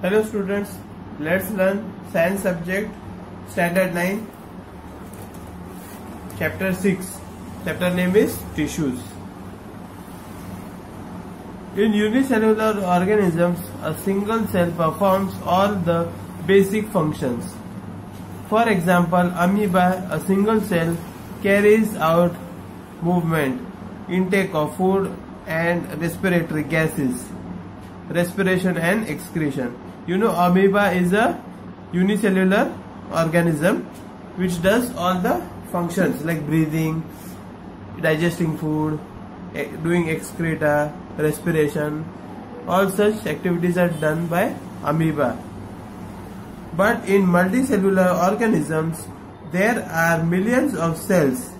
Hello students, let's learn science subject standard 9 chapter 6. Chapter name is tissues. In unicellular organisms, a single cell performs all the basic functions. For example, amoeba, a single cell, carries out movement, intake of food and respiratory gases, respiration and excretion. You know, amoeba is a unicellular organism which does all the functions like breathing, digesting food, doing excreta, respiration. All such activities are done by amoeba. But in multicellular organisms, there are millions of cells.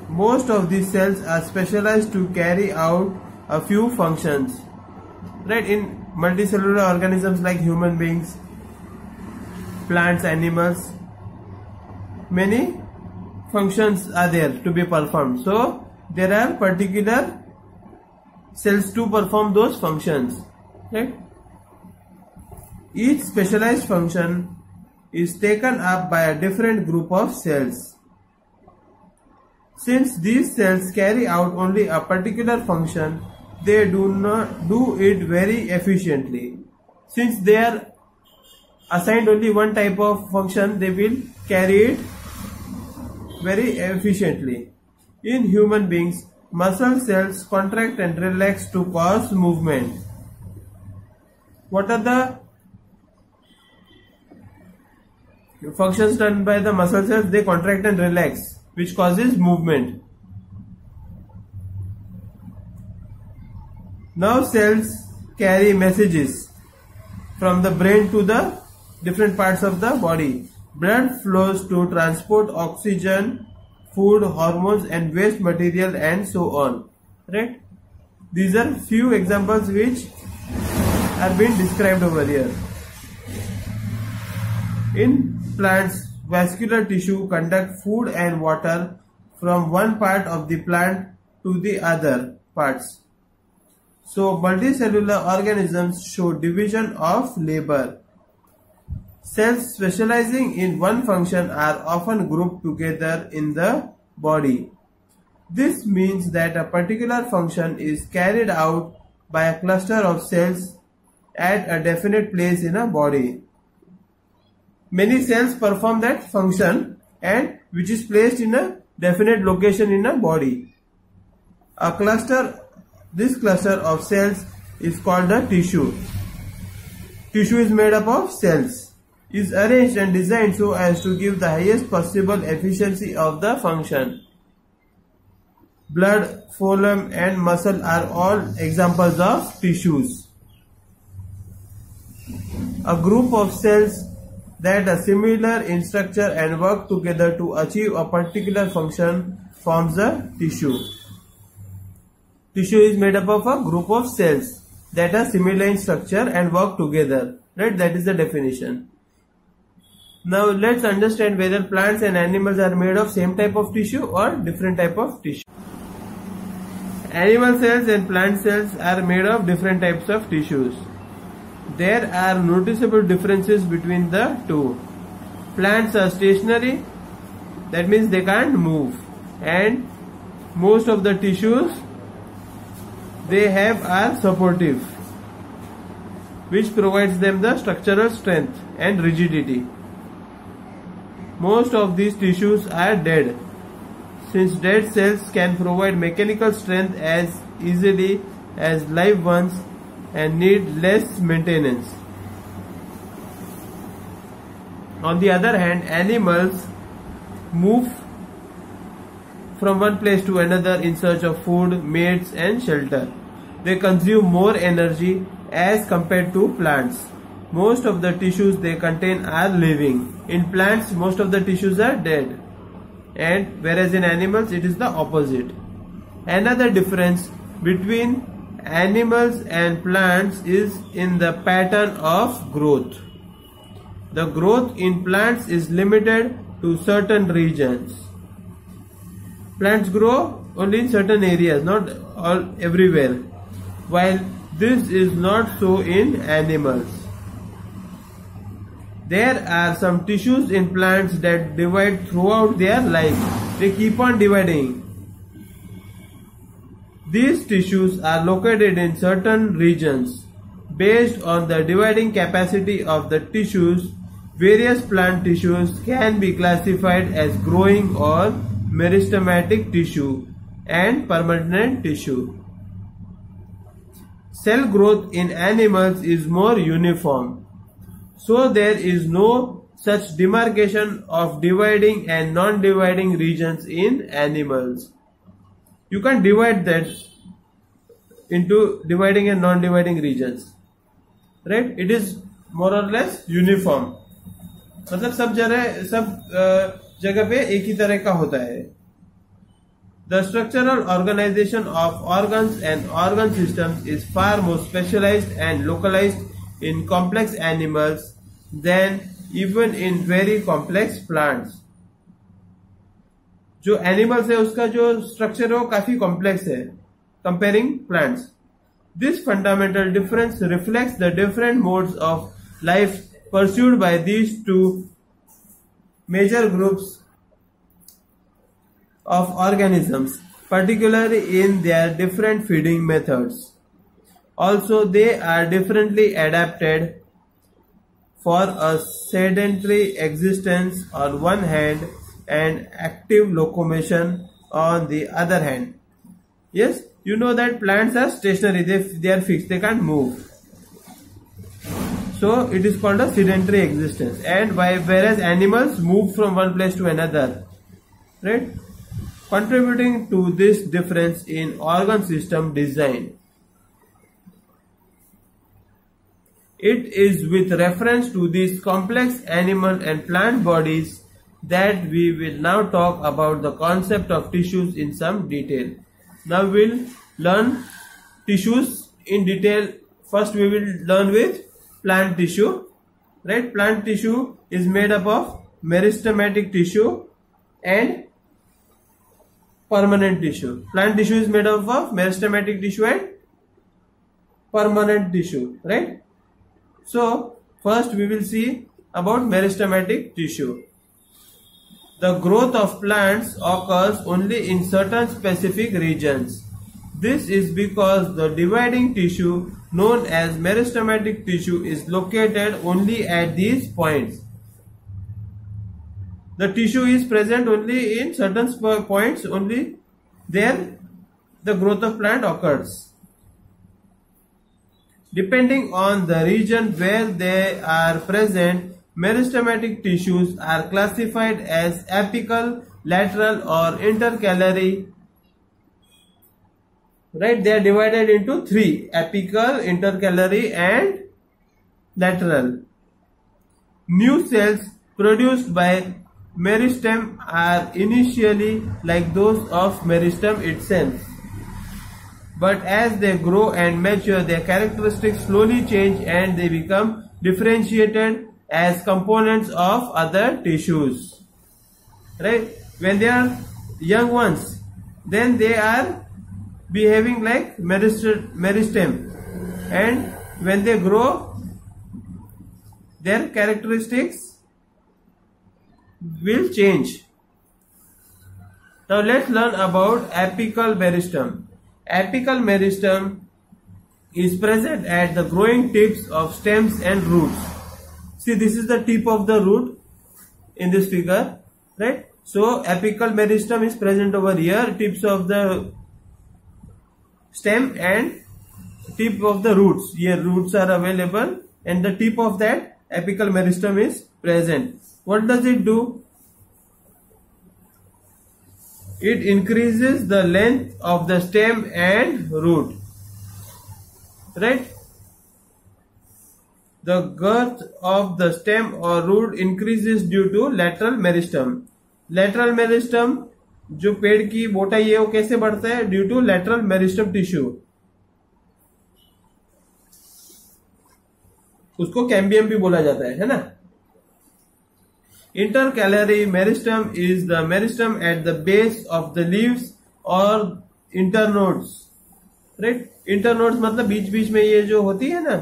Most of these cells are specialized to carry out a few functions. Right? In multicellular organisms like human beings, plants, animals, many functions are there to be performed. So there are particular cells to perform those functions. Right? Each specialized function is taken up by a different group of cells. Since these cells carry out only a particular function, they do not do it very efficiently. Since they are assigned only one type of function, they will carry it very efficiently. In human beings, muscle cells contract and relax to cause movement. What are the functions done by the muscle cells? They contract and relax, which causes movement. Nerve cells carry messages from the brain to the different parts of the body. Blood flows to transport oxygen, food, hormones and waste material and so on. Right? These are few examples which are being described over here. In plants, vascular tissue conduct food and water from one part of the plant to the other parts. So multicellular organisms show division of labor. Cells specializing in one function are often grouped together in the body. This means that a particular function is carried out by a cluster of cells at a definite place in a body. Many cells perform that function and which is placed in a definite location in a body. This cluster of cells is called a tissue. Tissue is made up of cells. Is arranged and designed so as to give the highest possible efficiency of the function. Blood, phloem and muscle are all examples of tissues. A group of cells that are similar in structure and work together to achieve a particular function forms a tissue. Tissue is made up of a group of cells that are similar in structure and work together. Right? That is the definition. Now let's understand whether plants and animals are made of same type of tissue or different type of tissue. Animal cells and plant cells are made of different types of tissues. There are noticeable differences between the two. Plants are stationary, that means they can't move, and most of the tissues they have are supportive, which provides them the structural strength and rigidity. Most of these tissues are dead, since dead cells can provide mechanical strength as easily as live ones and need less maintenance. On the other hand, animals move from one place to another in search of food, mates and shelter. They consume more energy as compared to plants. Most of the tissues they contain are living. In plants, most of the tissues are dead, and whereas in animals it is the opposite. Another difference between animals and plants is in the pattern of growth. The growth in plants is limited to certain regions. Plants grow only in certain areas, not everywhere, while this is not so in animals. There are some tissues in plants that divide throughout their life. They keep on dividing. These tissues are located in certain regions. Based on the dividing capacity of the tissues, various plant tissues can be classified as growing or meristematic tissue and permanent tissue. Cell growth in animals is more uniform, so there is no such demarcation of dividing and non-dividing regions in animals. You can divide that into dividing and non-dividing regions, right? It is more or less uniform. मतलब सब जगह पे एक ही तरह का होता है. The structural organization of organs and organ systems is far more specialized and localized in complex animals than even in very complex plants. जो एनिमल्स है उसका जो स्ट्रक्चर है वो काफी कॉम्प्लेक्स है comparing plants. This fundamental difference reflects the different modes of life pursued by these two major groups of organisms, particularly in their different feeding methods. Also, they are differently adapted for a sedentary existence on one hand and active locomotion on the other hand. Yes, you know that plants are stationary, they are fixed, they can't move. So, it is called a sedentary existence. And whereas animals move from one place to another, right? Contributing to this difference in organ system design. It is with reference to these complex animal and plant bodies that we will now talk about the concept of tissues in some detail. Now we will learn tissues in detail. First we will learn with plant tissue, right? Plant tissue is made up of meristematic tissue and permanent tissue. Plant tissue is made up of meristematic tissue and permanent tissue, right? So first we will see about meristematic tissue. The growth of plants occurs only in certain specific regions. This is because the dividing tissue known as meristematic tissue is located only at these points. The tissue is present only in certain points, only there the growth of plant occurs. Depending on the region where they are present, meristematic tissues are classified as apical, lateral or intercalary. Right, they are divided into three: apical, intercalary and lateral. New cells produced by meristem are initially like those of meristem itself, but as they grow and mature, their characteristics slowly change and they become differentiated as components of other tissues. Right? When they are young ones, then they are behaving like meristem, and when they grow, their characteristics will change. Now let's learn about apical meristem. Apical meristem is present at the growing tips of stems and roots. See, this is the tip of the root in this figure, right? So apical meristem is present over here, tips of the stem and tip of the roots. Here roots are available and the tip of that apical meristem is present. What does it do? It increases the length of the stem and root, right? The girth of the stem or root increases due to lateral meristem. Lateral meristem जो पेड़ की मोटाई है वो कैसे बढ़ता है? Due to lateral meristem tissue. उसको कैम्बियम भी बोला जाता है ना. Intercalary meristem is the meristem at the base of the leaves or internodes. Right? Internodes मतलब बीच बीच में ये जो होती है ना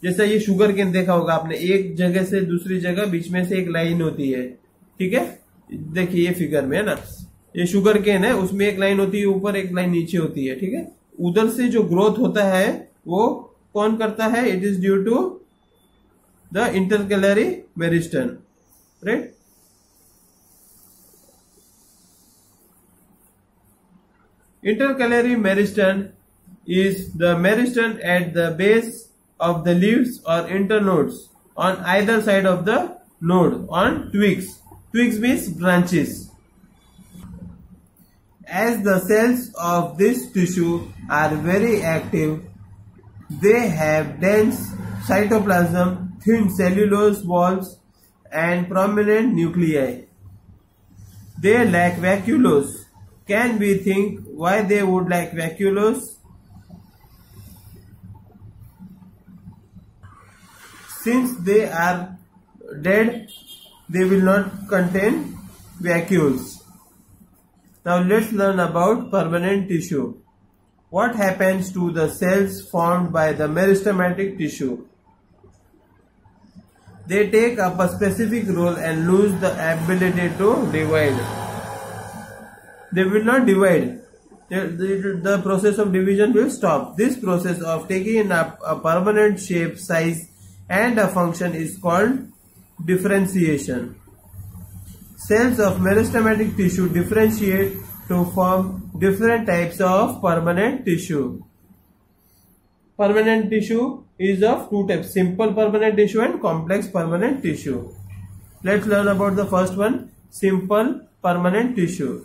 जैसा ये शुगर केन देखा होगा आपने, एक जगह से दूसरी जगह बीच में से एक लाइन होती है, ठीक है। देखिए ये फिगर में है ना, ये शुगर केन है, उसमें एक लाइन होती है ऊपर, एक लाइन नीचे होती है, ठीक है। उधर से जो ग्रोथ होता है वो कौन करता है? It is due to the intercalary meristem, right. Intercalary meristem is the meristem at the base of the leaves or internodes on either side of the node on twigs. Twigs means branches. As the cells of this tissue are very active, they have dense cytoplasm, thin cellulose walls and prominent nuclei. They lack vacuoles. Can we think why they would lack vacuoles? Since they are dead, they will not contain vacuoles. Now let's learn about permanent tissue. What happens to the cells formed by the meristematic tissue? They take up a specific role and lose the ability to divide. They will not divide. The process of division will stop. This process of taking up a permanent shape, size and a function is called differentiation. Cells of meristematic tissue differentiate to form different types of permanent tissue. Permanent tissue is of two types: simple permanent tissue and complex permanent tissue. Let's learn about the first one, simple permanent tissue.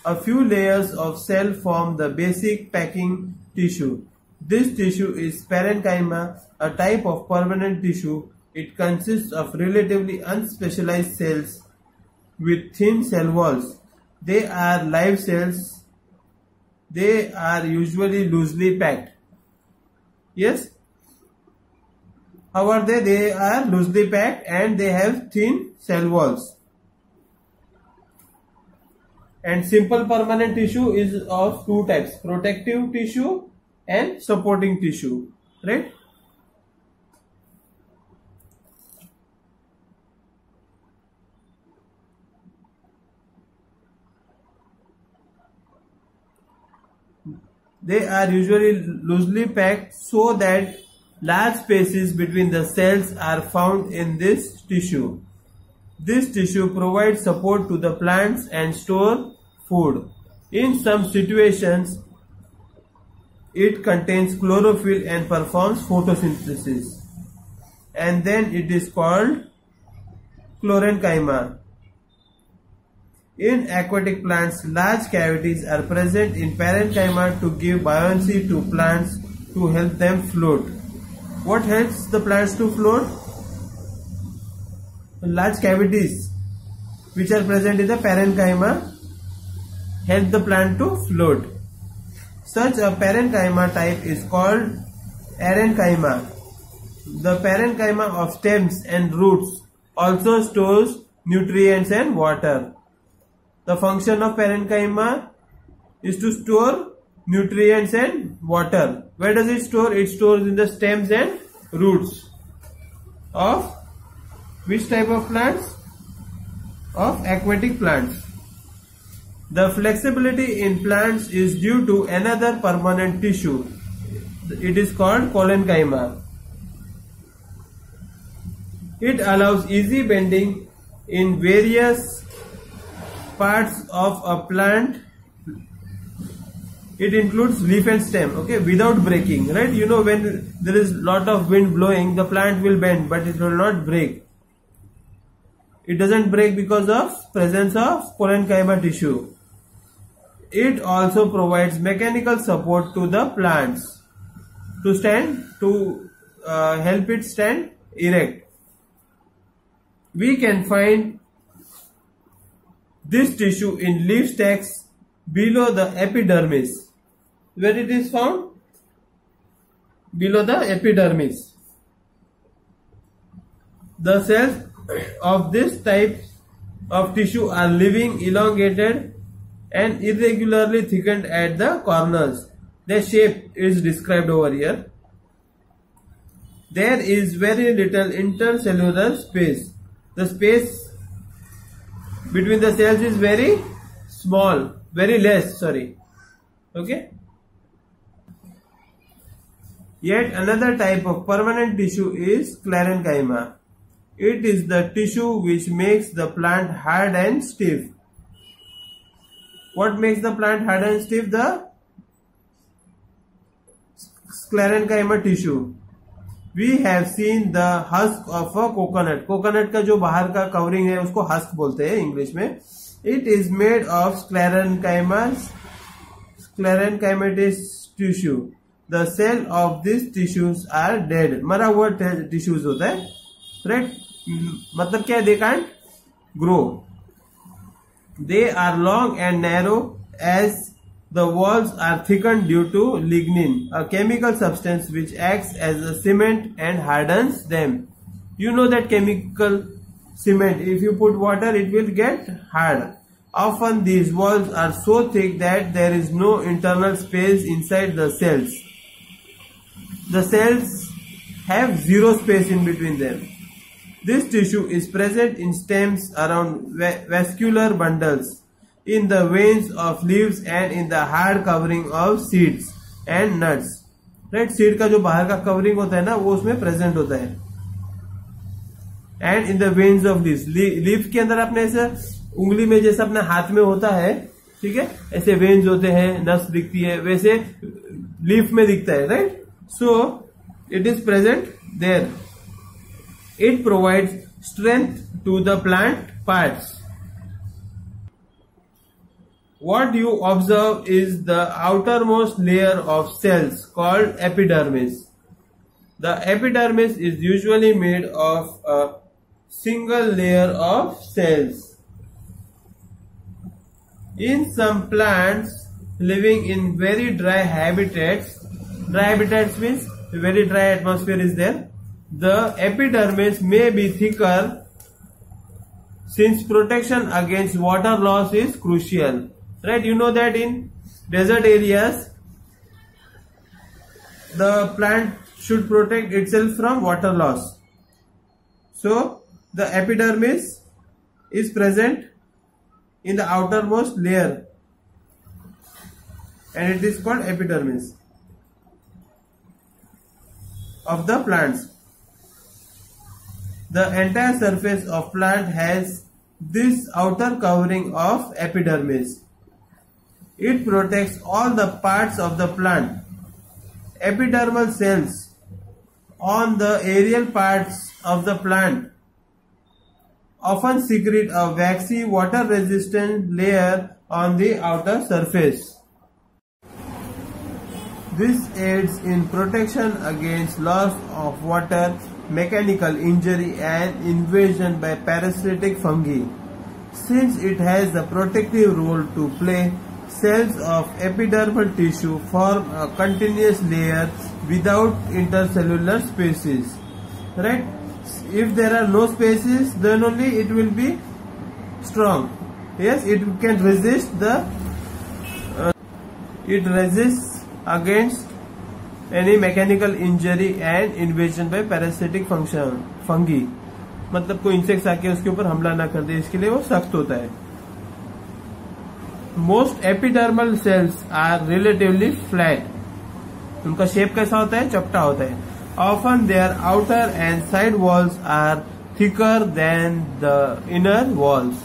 A few layers of cell form the basic packing tissue. This tissue is parenchyma, a type of permanent tissue. It consists of relatively unspecialized cells with thin cell walls. They are live cells. They are usually loosely packed. Yes? How are they? They are loosely packed and they have thin cell walls. And simple permanent tissue is of two types: protective tissue and supporting tissue, right? They are usually loosely packed so that large spaces between the cells are found in this tissue. This tissue provides support to the plants and store food. In some situations, it contains chlorophyll and performs photosynthesis. And then it is called chlorenchyma. In aquatic plants, large cavities are present in parenchyma to give buoyancy to plants to help them float. What helps the plants to float? Large cavities which are present in the parenchyma help the plant to float. Such a parenchyma type is called arenchyma. The parenchyma of stems and roots also stores nutrients and water. The function of parenchyma is to store nutrients and water. Where does it store? It stores in the stems and roots of which type of plants? Of aquatic plants. The flexibility in plants is due to another permanent tissue. It is called collenchyma. It allows easy bending in various parts of a plant. It includes leaf and stem, okay, without breaking, right? You know, when there is lot of wind blowing, the plant will bend, but it will not break. It doesn't break because of presence of collenchyma tissue. It also provides mechanical support to the plants to help it stand erect. We can find this tissue in leaf stacks below the epidermis. Where it is found? Below the epidermis. The cells of this type of tissue are living, elongated and irregularly thickened at the corners. Their shape is described over here. there is very little intercellular space. The space between the cells is very small, very less, sorry. Okay. Yet another type of permanent tissue is sclerenchyma. It is the tissue which makes the plant hard and stiff. What makes the plant hard and stiff? The sclerenchyma tissue. We have seen the husk of a coconut. Coconut का जो बाहर का covering है उसको husk बोलते हैं English में. It is made of sclerenchymatous tissue. The cell of these tissues are dead. मरा हुआ tissues होता है, right? मतलब क्या है? They can't grow. They are long and narrow as the walls are thickened due to lignin, a chemical substance which acts as a cement and hardens them. You know that chemical cement, if you put water, it will get hard. Often these walls are so thick that there is no internal space inside the cells. The cells have zero space in between them. This tissue is present in stems, around vascular bundles, in the veins of leaves and in the hard covering of seeds and nuts. Right? Seed का जो बाहर का covering होता है ना, वो उसमें present होता है. And in the veins of leaves. Leaf के अंदर आपने ऐसा उंगली में जैसा अपने हाथ में होता है, ठीक है, ऐसे veins होते हैं, नस दिखती है, वैसे leaf में दिखता है, right? So it is present there. It provides strength to the plant parts. What you observe is the outermost layer of cells called epidermis. The epidermis is usually made of a single layer of cells. In some plants living in very dry habitats means very dry atmosphere is there, the epidermis may be thicker since protection against water loss is crucial. Right? You know that in desert areas, the plant should protect itself from water loss. So, the epidermis is present in the outermost layer and it is called epidermis of the plants. The entire surface of plant has this outer covering of epidermis. It protects all the parts of the plant. Epidermal cells on the aerial parts of the plant often secrete a waxy water-resistant layer on the outer surface. This aids in protection against loss of water, mechanical injury and invasion by parasitic fungi. Since it has a protective role to play, cells of epidermal tissue form a continuous layer without intercellular spaces. Right? If there are no spaces, then only it will be strong. Yes, it can resist it resists against any mechanical injury and invasion by parasitic fungi. मतलब कोई insects आके उसके ऊपर हमला ना कर दे, इसके लिए वो सख्त होता है. Most epidermal cells are relatively flat. उनका शेप कैसा होता है? चपटा होता है. Often their outer and side walls are thicker than the inner walls.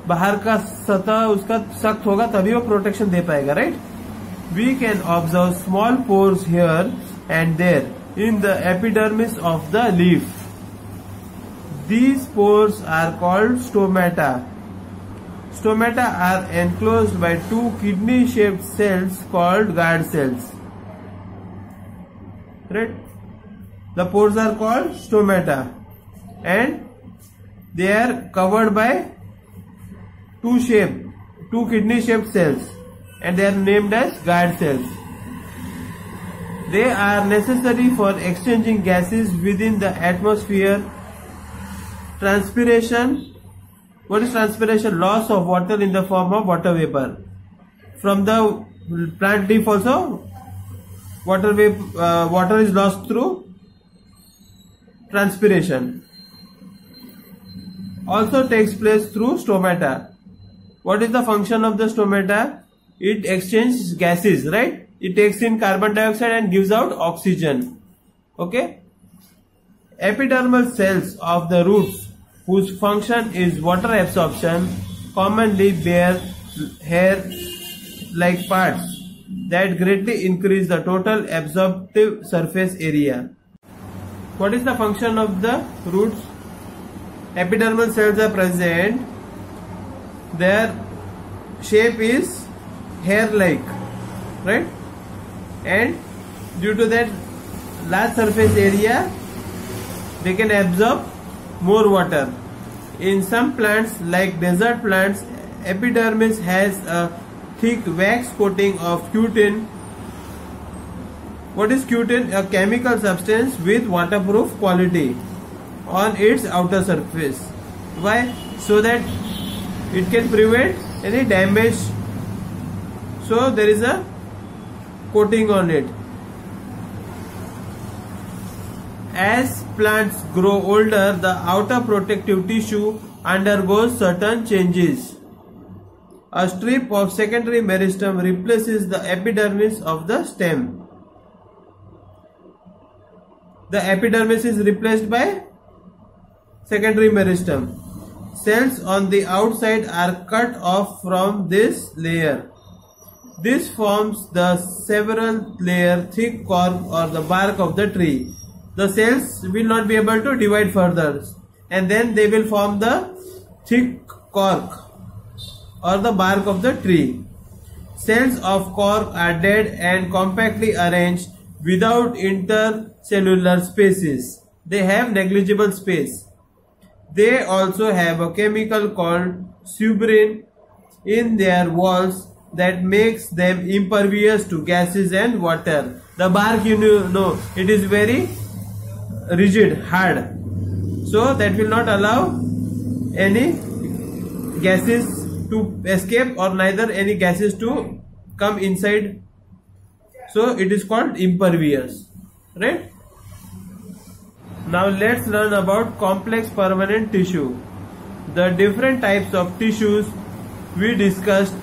बाहर का सतह उसका सख्त होगा तभी वो प्रोटेक्शन दे पाएगा, right? We can observe small pores here and there in the epidermis of the leaf. These pores are called stomata. Stomata are enclosed by two kidney-shaped cells called guard cells. Right? The pores are called stomata and they are covered by two kidney-shaped cells and they are named as guard cells. They are necessary for exchanging gases within the atmosphere. Transpiration. What is transpiration? Loss of water in the form of water vapor. From the plant leaf also, water is lost through transpiration also takes place through stomata. What is the function of the stomata? It exchanges gases, right? It takes in carbon dioxide and gives out oxygen. Okay. Epidermal cells of the roots, whose function is water absorption, commonly bear hair-like parts that greatly increase the total absorptive surface area. What is the function of the roots? Epidermal cells are present. Their shape is hair-like, right? And due to that large surface area, they can absorb more water. In some plants, like desert plants, epidermis has a thick wax coating of cutin. What is cutin? A chemical substance with waterproof quality on its outer surface. Why? So that it can prevent any damage. So there is a coating on it. As plants grow older, the outer protective tissue undergoes certain changes. A strip of secondary meristem replaces the epidermis of the stem. The epidermis is replaced by secondary meristem. Cells on the outside are cut off from this layer. This forms the several layer thick cork or the bark of the tree. The cells will not be able to divide further, and then they will form the thick cork or the bark of the tree. Cells of cork are dead and compactly arranged without intercellular spaces. They have negligible space. They also have a chemical called suberin in their walls that makes them impervious to gases and water. The bark, you know, it is very rigid, hard, so that will not allow any gases to escape or neither any gases to come inside. So it is called impervious, right? Now let's learn about complex permanent tissue. The different types of tissues we discussed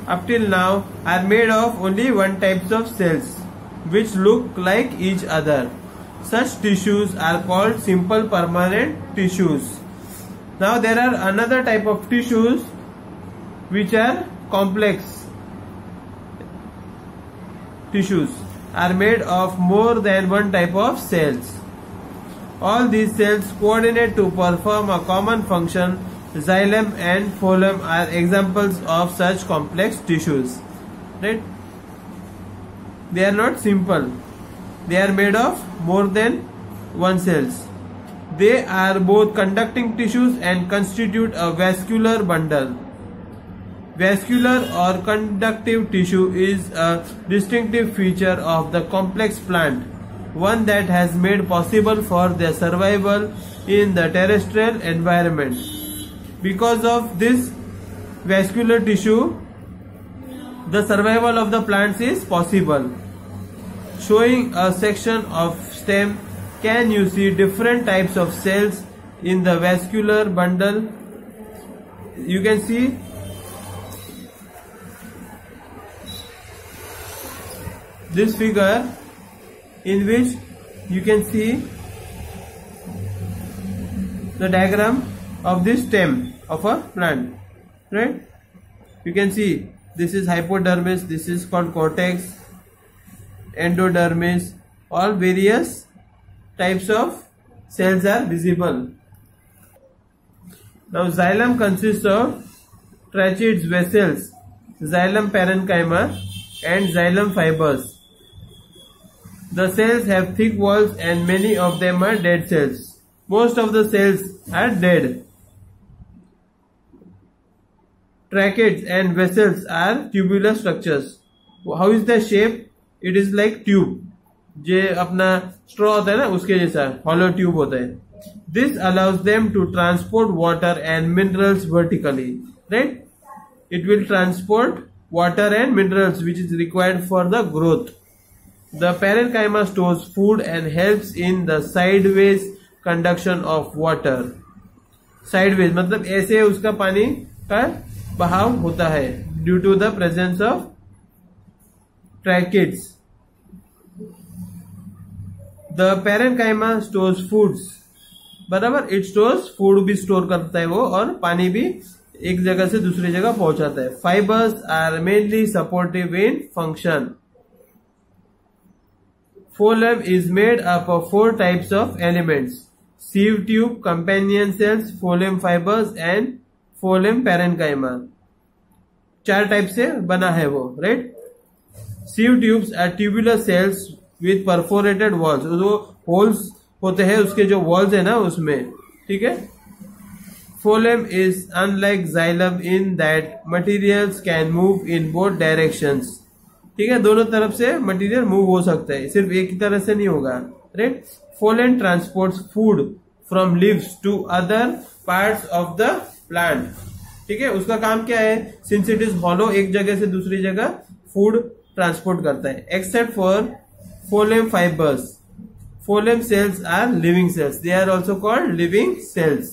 up till now are made of only one type of cells which look like each other. Such tissues are called simple permanent tissues. Now there are another type of tissues which are complex tissues, are made of more than one type of cells. All these cells coordinate to perform a common function. Xylem and phloem are examples of such complex tissues, right? They are not simple. They are made of more than one cells. They are both conducting tissues and constitute a vascular bundle. Vascular or conductive tissue is a distinctive feature of the complex plant, one that has made possible for their survival in the terrestrial environment. Because of this vascular tissue, the survival of the plants is possible. Showing a section of stem, can you see different types of cells in the vascular bundle? You can see this figure in which you can see the diagram of this stem of a plant, right? You can see this is hypodermis, this is called cortex, endodermis, all various types of cells are visible. Now xylem consists of tracheids vessels, xylem parenchyma and xylem fibers. The cells have thick walls and many of them are dead cells. Most of the cells are dead. Tracheids and vessels are tubular structures. How is the shape? It is like tube. जे अपना straw होता है ना, उसके जैसा hollow tube होता है. This allows them to transport water and minerals vertically, right? It will transport water and minerals which is required for the growth. The parenchyma stores food and helps in the sideways conduction of water. Sideways मतलब ऐसे उसका पानी का बहाव होता है due to the presence of tracheids. The parenchyma stores foods, बराबर, it stores food भी स्टोर करता है वो, और पानी भी एक जगह से दूसरी जगह पहुंचाता है। Fibres are mainly supportive in function. Phloem is made up of 4 types of elements: sieve tube, companion cells, phloem fibers and phloem parenchyma। 4 type से बना है वो, right. sieve tubes are tubular cells with perforated walls, जो holes होते हैं उसके जो walls है ना उसमें, ठीक है। Phloem is unlike xylem in that materials can move in both directions, ठीक है, दोनों तरफ से मटेरियल मूव हो सकता है, सिर्फ एक ही तरह से नहीं होगा, right. Phloem transports food from leaves to other parts of the plant, ठीक है, उसका काम क्या है, सिंस इट इज हॉलो, एक जगह से दूसरी जगह फूड ट्रांसपोर्ट करता है। Except for phloem fibres, phloem cells are living cells, they are also called living cells।